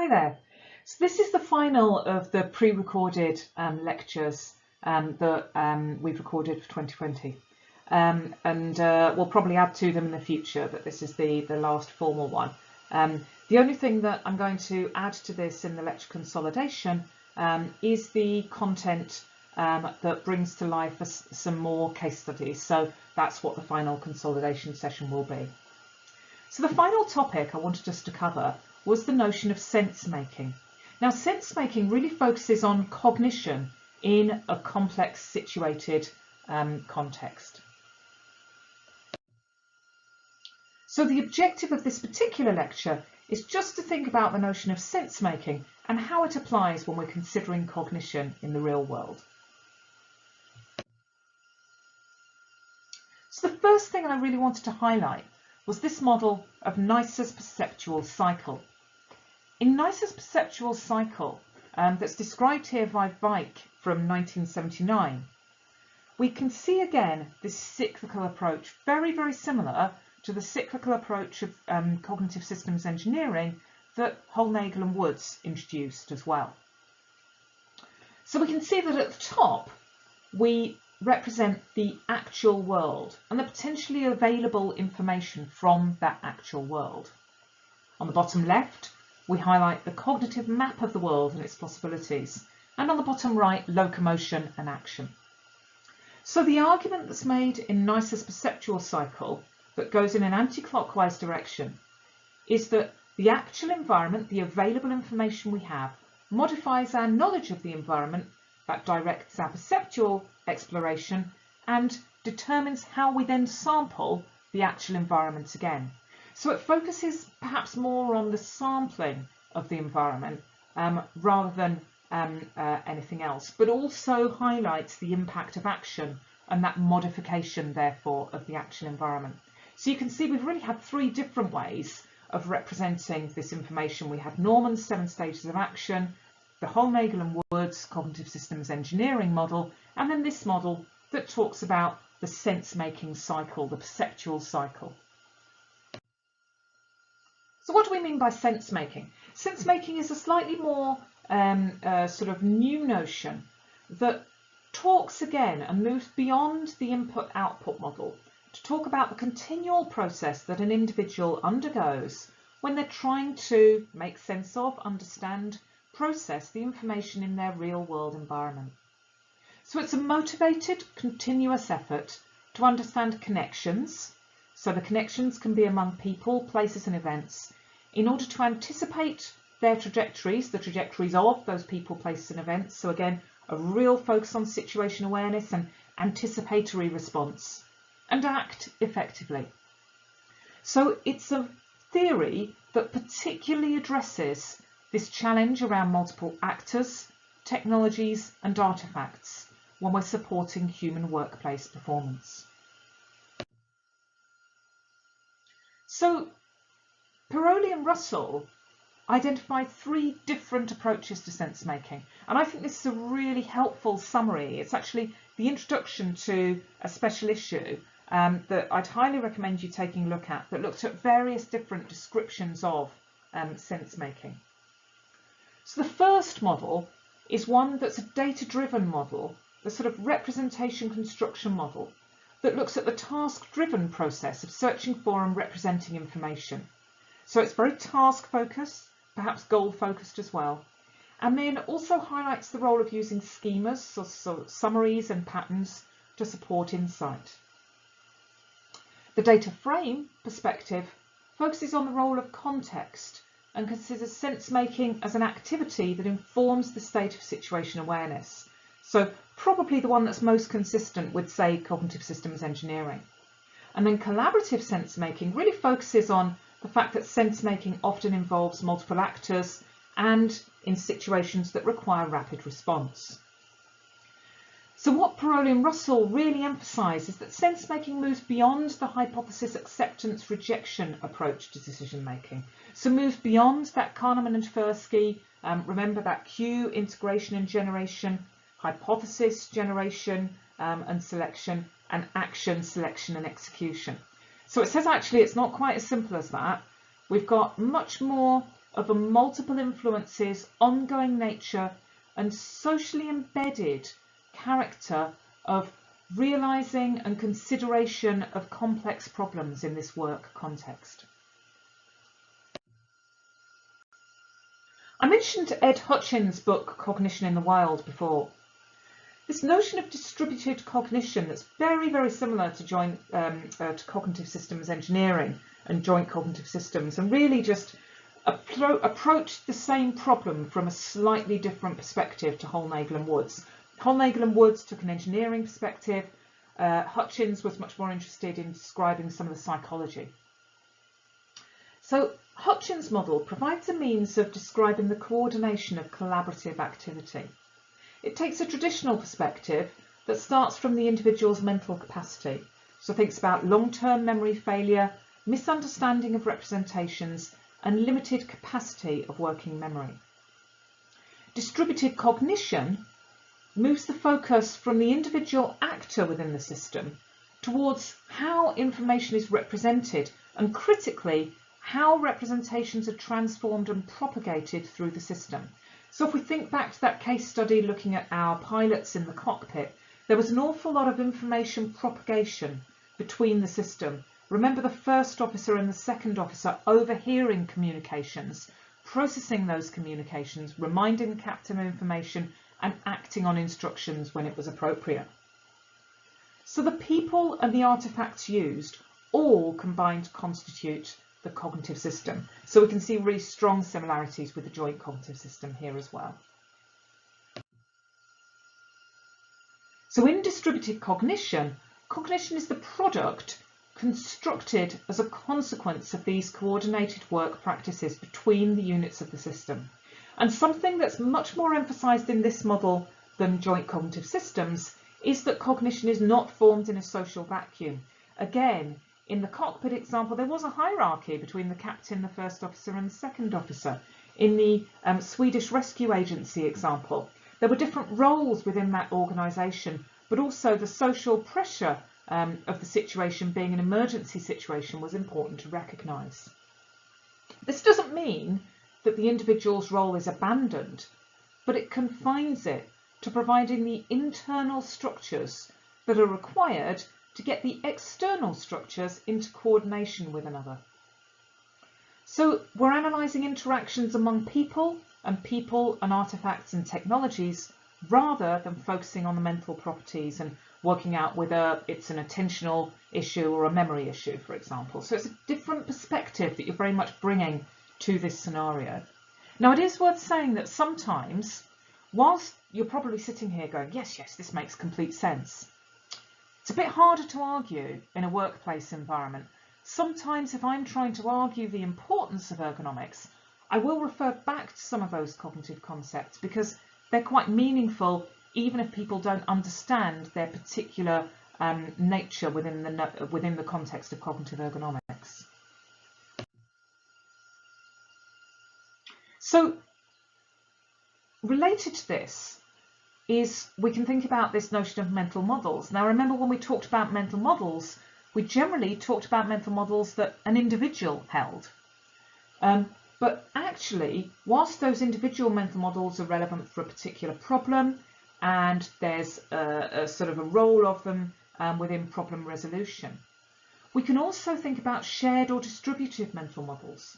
Hi there. So this is the final of the pre-recorded lectures that we've recorded for 2020. We'll probably add to them in the future, but this is the last formal one. The only thing that I'm going to add to this in the lecture consolidation is the content that brings to life some more case studies. So that's what the final consolidation session will be. So the final topic I wanted us to cover was the notion of sense making. Now, sense making really focuses on cognition in a complex situated context. So the objective of this particular lecture is just to think about the notion of sense making and how it applies when we're considering cognition in the real world. So the first thing I really wanted to highlight was this model of Neisser's perceptual cycle. In Neisser's perceptual cycle, that's described here by Weick from 1979, we can see again this cyclical approach, very, very similar to the cyclical approach of cognitive systems engineering that Hollnagel and Woods introduced as well. So we can see that at the top, we represent the actual world and the potentially available information from that actual world. On the bottom left, we highlight the cognitive map of the world and its possibilities, and on the bottom right, locomotion and action. So the argument that's made in Neisser's perceptual cycle that goes in an anti-clockwise direction is that the actual environment, the available information we have, modifies our knowledge of the environment, that directs our perceptual exploration and determines how we then sample the actual environment again. So it focuses perhaps more on the sampling of the environment rather than anything else, but also highlights the impact of action and that modification, therefore, of the actual environment. So you can see we've really had three different ways of representing this information. We had Norman's 7 stages of action, the Hollnagel and Woods cognitive systems engineering model, and then this model that talks about the sense-making cycle, the perceptual cycle. So what do we mean by sense-making? Sense-making is a slightly more sort of new notion that talks again and moves beyond the input-output model to talk about the continual process that an individual undergoes when they're trying to make sense of, understand, process the information in their real-world environment. So it's a motivated, continuous effort to understand connections. So the connections can be among people, places and events, in order to anticipate their trajectories, the trajectories of those people, places and events. So again, a real focus on situation awareness and anticipatory response, and act effectively. So it's a theory that particularly addresses this challenge around multiple actors, technologies and artifacts when we're supporting human workplace performance. So Paroli and Russell identified 3 different approaches to sense making, and I think this is a really helpful summary. It's actually the introduction to a special issue that I'd highly recommend you taking a look at, that looked at various different descriptions of sense making. So the first model is one that's a data-driven model, the sort of representation construction model that looks at the task-driven process of searching for and representing information. So it's very task-focused, perhaps goal-focused as well, and then also highlights the role of using schemas, so summaries and patterns to support insight. The data frame perspective focuses on the role of context and considers sense-making as an activity that informs the state of situation awareness. So probably the one that's most consistent with, say, cognitive systems engineering. And then collaborative sense-making really focuses on the fact that sense-making often involves multiple actors and in situations that require rapid response. So what Paroli and Russell really emphasise is that sense-making moves beyond the hypothesis acceptance rejection approach to decision-making. So moves beyond that Kahneman and Tversky, remember that Q, integration and generation, hypothesis generation and selection, and action, selection and execution. So it says actually it's not quite as simple as that. We've got much more of a multiple influences, ongoing nature, and socially embedded character of realising and consideration of complex problems in this work context. I mentioned Ed Hutchins' book Cognition in the Wild before. This notion of distributed cognition that's very, very similar to cognitive systems engineering and joint cognitive systems, and really just approached the same problem from a slightly different perspective to Hollnagel and Woods. Hollnagel and Woods took an engineering perspective. Hutchins was much more interested in describing some of the psychology. So Hutchins' model provides a means of describing the coordination of collaborative activity. It takes a traditional perspective that starts from the individual's mental capacity. So thinks about long-term memory failure, misunderstanding of representations, and limited capacity of working memory. Distributed cognition moves the focus from the individual actor within the system towards how information is represented, and critically, how representations are transformed and propagated through the system. So if we think back to that case study looking at our pilots in the cockpit, there was an awful lot of information propagation between the system. Remember the first officer and the second officer overhearing communications, processing those communications, reminding the captain of information, and acting on instructions when it was appropriate. So the people and the artifacts used all combine to constitute the cognitive system. So we can see really strong similarities with the joint cognitive system here as well. So in distributed cognition, cognition is the product constructed as a consequence of these coordinated work practices between the units of the system. And something that's much more emphasised in this model than joint cognitive systems is that cognition is not formed in a social vacuum. Again, in the cockpit example, there was a hierarchy between the captain, the first officer, and the second officer. In the Swedish Rescue Agency example, there were different roles within that organisation, but also the social pressure of the situation being an emergency situation was important to recognise. This doesn't mean that the individual's role is abandoned, but it confines it to providing the internal structures that are required to get the external structures into coordination with another. So we're analysing interactions among people and artefacts and technologies rather than focusing on the mental properties and working out whether it's an attentional issue or a memory issue, for example. So it's a different perspective that you're very much bringing to this scenario. Now, it is worth saying that sometimes, whilst you're probably sitting here going, yes, this makes complete sense, it's a bit harder to argue in a workplace environment. Sometimes if I'm trying to argue the importance of ergonomics, I will refer back to some of those cognitive concepts because they're quite meaningful even if people don't understand their particular nature within the context of cognitive ergonomics. So related to this is we can think about this notion of mental models. Now remember, when we talked about mental models, we generally talked about mental models that an individual held. But actually, whilst those individual mental models are relevant for a particular problem, and there's a sort of a role of them within problem resolution, we can also think about shared or distributive mental models.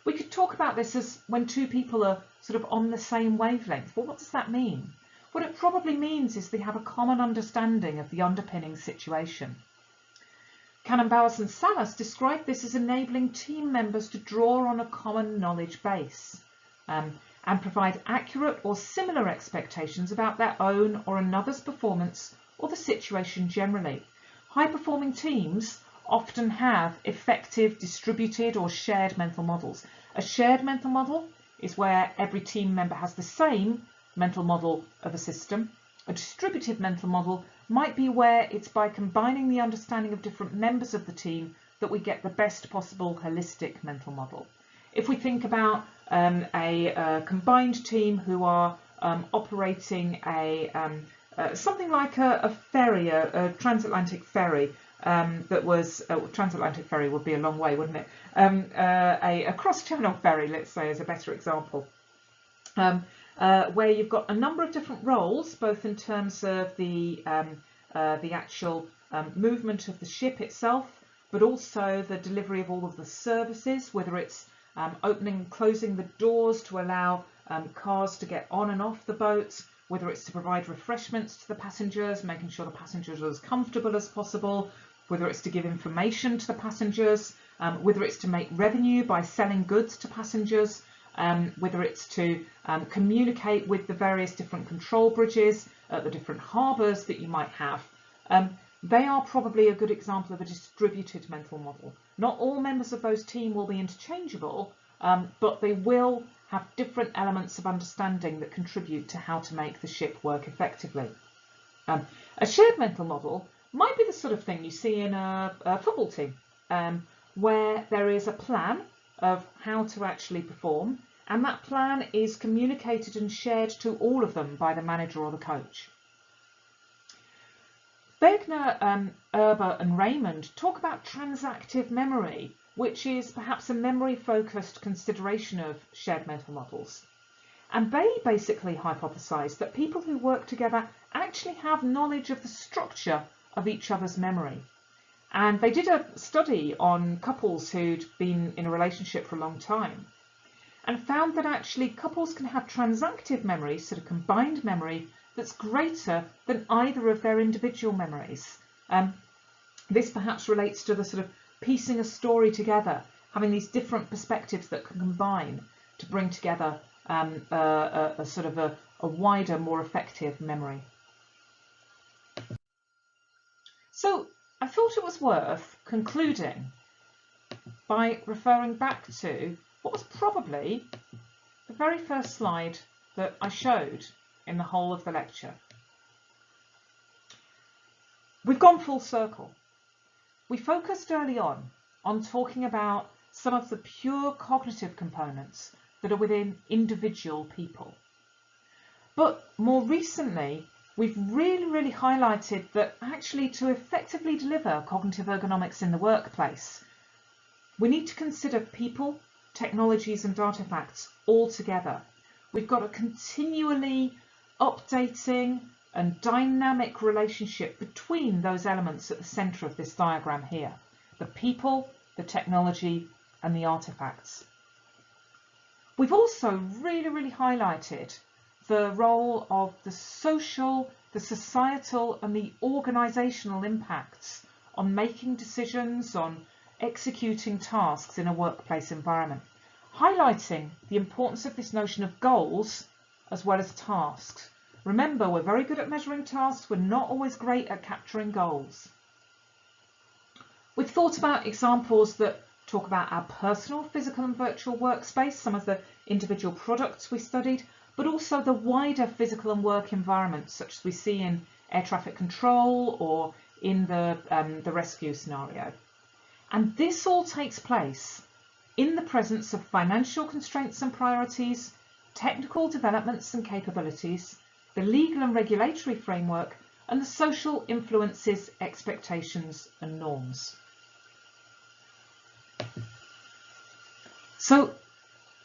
We could talk about this as when two people are sort of on the same wavelength. Well, what does that mean? What it probably means is they have a common understanding of the underpinning situation. Cannon-Bowers and Salas describe this as enabling team members to draw on a common knowledge base and provide accurate or similar expectations about their own or another's performance or the situation generally. High-performing teams often have effective distributed or shared mental models. A shared mental model is where every team member has the same mental model of a system. A distributive mental model might be where it's by combining the understanding of different members of the team that we get the best possible holistic mental model. If we think about a combined team who are operating something like a ferry, a transatlantic ferry, that was transatlantic ferry would be a long way, wouldn't it? A cross-channel ferry, let's say, is a better example, where you've got a number of different roles, both in terms of the actual movement of the ship itself, but also the delivery of all of the services, whether it's opening and closing the doors to allow cars to get on and off the boat, whether it's to provide refreshments to the passengers, making sure the passengers are as comfortable as possible, whether it's to give information to the passengers, whether it's to make revenue by selling goods to passengers, whether it's to communicate with the various different control bridges at the different harbours that you might have. They are probably a good example of a distributed mental model. Not all members of those teams will be interchangeable, but they will have different elements of understanding that contribute to how to make the ship work effectively. A shared mental model might be the sort of thing you see in a football team, where there is a plan of how to actually perform, and that plan is communicated and shared to all of them by the manager or the coach. Begner, Erber and Raymond talk about transactive memory, which is perhaps a memory-focused consideration of shared mental models. And they basically hypothesise that people who work together actually have knowledge of the structure of each other's memory. And they did a study on couples who'd been in a relationship for a long time and found that actually couples can have transactive memory, sort of combined memory, that's greater than either of their individual memories. This perhaps relates to the sort of piecing a story together, having these different perspectives that can combine to bring together a sort of a wider, more effective memory. So I thought it was worth concluding by referring back to what was probably the very first slide that I showed in the whole of the lecture. We've gone full circle. We focused early on talking about some of the pure cognitive components that are within individual people. But more recently, we've really highlighted that actually to effectively deliver cognitive ergonomics in the workplace, we need to consider people, technologies and artifacts all together. We've got a continually updating and dynamic relationship between those elements at the centre of this diagram here: the people, the technology and the artifacts. We've also really highlighted the role of the social, the societal and the organisational impacts on making decisions, on executing tasks in a workplace environment, highlighting the importance of this notion of goals as well as tasks. Remember, we're very good at measuring tasks, we're not always great at capturing goals. We've thought about examples that talk about our personal physical and virtual workspace, some of the individual products we studied, but also the wider physical and work environments, such as we see in air traffic control or in the rescue scenario. And this all takes place in the presence of financial constraints and priorities, technical developments and capabilities, the legal and regulatory framework, and the social influences, expectations and norms. So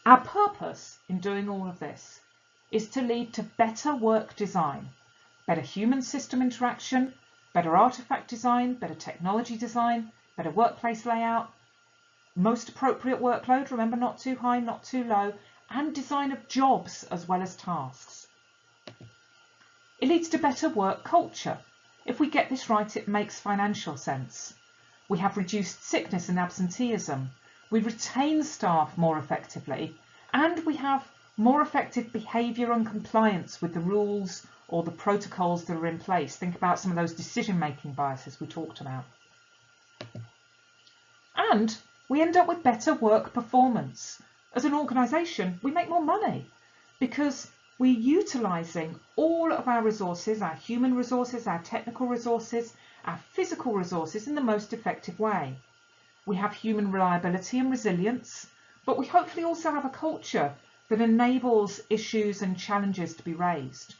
our purpose in doing all of this is to lead to better work design, better human system interaction, better artifact design, better technology design, better workplace layout, most appropriate workload, remember, not too high, not too low, and design of jobs as well as tasks. It leads to better work culture. If we get this right, it makes financial sense. We have reduced sickness and absenteeism. We retain staff more effectively, and we have more effective behaviour and compliance with the rules or the protocols that are in place. Think about some of those decision-making biases we talked about. And we end up with better work performance. As an organisation, we make more money because we're utilising all of our resources, our human resources, our technical resources, our physical resources in the most effective way. We have human reliability and resilience, but we hopefully also have a culture that enables issues and challenges to be raised.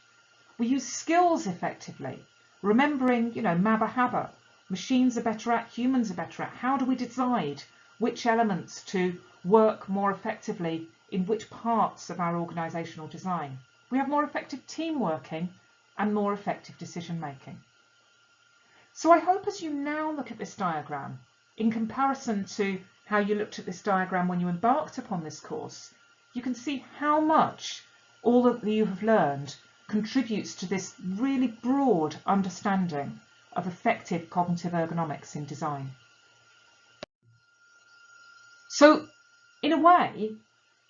We use skills effectively, remembering, Mabba Habba, machines are better at, humans are better at? How do we decide which elements to work more effectively in which parts of our organisational design? We have more effective team working and more effective decision making. So I hope as you now look at this diagram, in comparison to how you looked at this diagram when you embarked upon this course, you can see how much all that you have learned contributes to this really broad understanding of effective cognitive ergonomics in design. So, in a way,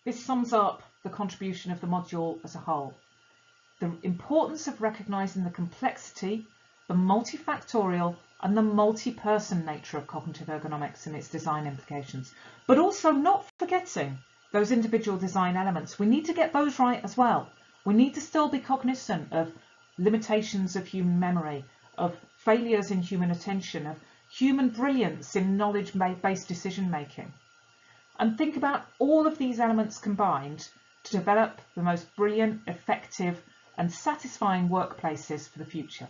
this sums up the contribution of the module as a whole. The importance of recognising the complexity, the multifactorial and the multi-person nature of cognitive ergonomics and its design implications, but also not forgetting those individual design elements. We need to get those right as well. We need to still be cognizant of limitations of human memory, of failures in human attention, of human brilliance in knowledge-based decision making. And think about all of these elements combined to develop the most brilliant, effective and satisfying workplaces for the future.